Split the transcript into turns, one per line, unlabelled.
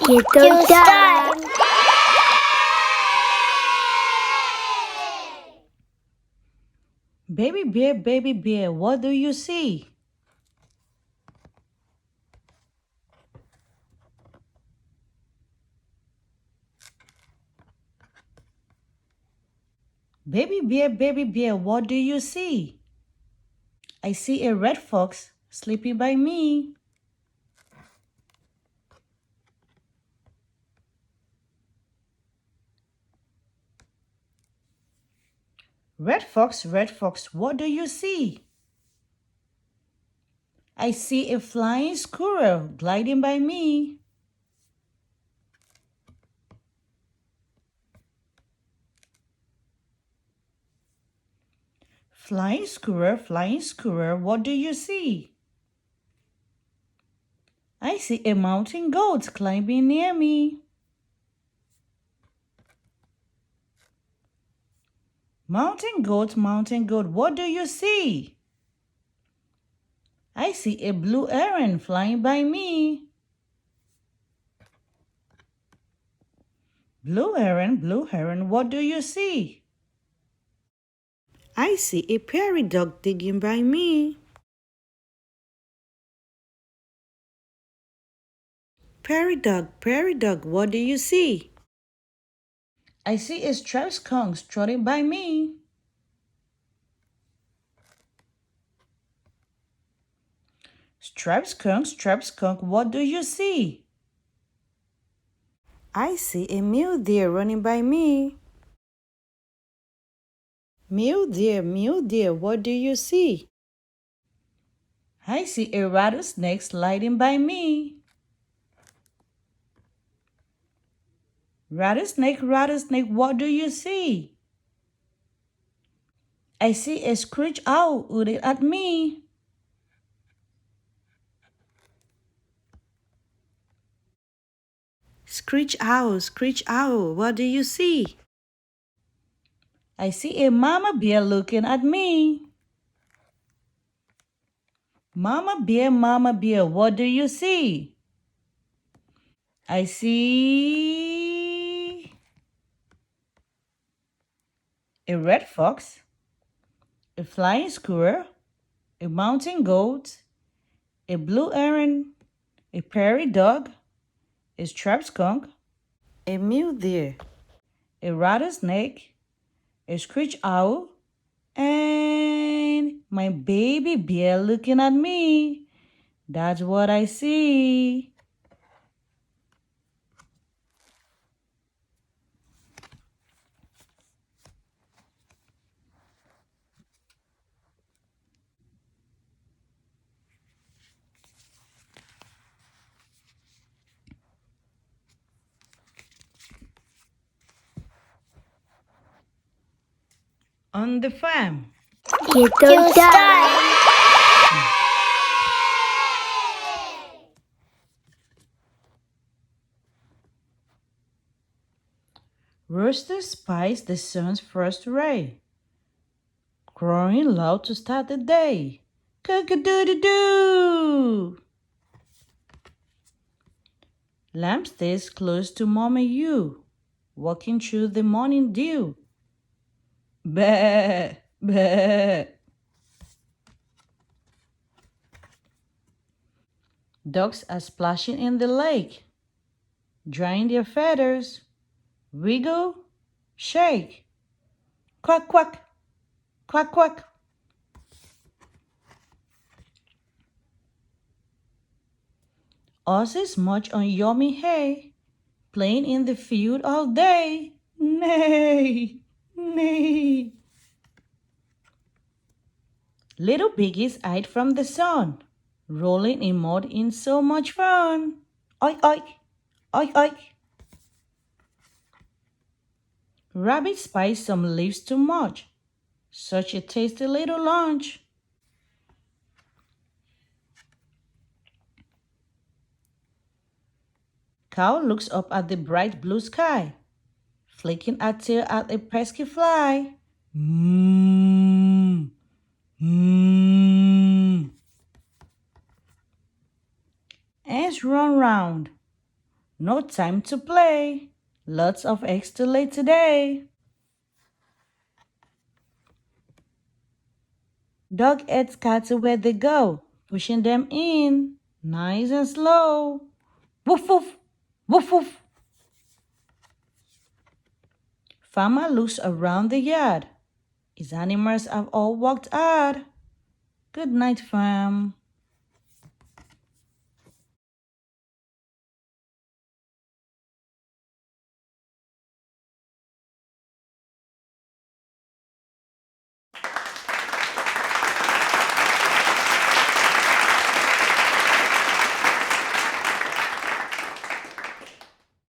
StoryTime.
Baby bear, what do you see? Baby bear, what do you see? I see a red fox sleeping by me. Red fox, what do you see? I see a flying squirrel gliding by me. Flying squirrel, what do you see? I see a mountain goat climbing near me. Mountain goat, what do you see? I see a blue heron flying by me. Blue heron, what do you see? I see a prairie dog digging by me. Prairie dog, what do you see? I see a striped skunk strutting by me. Striped skunk, what do you see? I see a mule deer running by me. Mule deer, what do you see? I see a rattlesnake sliding by me. Rattlesnake, what do you see? I see a screech owl hooting at me. Screech owl, what do you see? I see a mama bear looking at me. Mama bear, what do you see? I see a red fox, a flying squirrel, a mountain goat, a blue heron, a prairie dog, a striped skunk, a mule deer, a rattlesnake, a screech owl, and my baby bear looking at me. That's what I see. On the farm.
StoryTime.
Rooster spies the sun's first ray, crowing loud to start the day. Cock-a-doodle-doo! Lamb stays close to Mommy Ewe, walking through the morning dew. Bah, bah. Ducks are splashing in the lake, drying their feathers. Wiggle, shake. Quack, quack, quack, quack. Horses munch on yummy hay, playing in the field all day. Nay, nay. Little piggies hide from the sun, rolling in mud in so much fun. Oink, oink, oink, oink. Rabbit spies some leaves to munch. Such a tasty little lunch. Cow looks up at the bright blue sky, flicking her tail at a pesky fly. Mmm, mmm. Ants run round, No time to play. Lots of eggs to lay today. Dog heads cats where they go, pushing them in, nice and slow. Woof woof, woof woof. Farmer looks around the yard. His animals have all walked out. Good night, fam.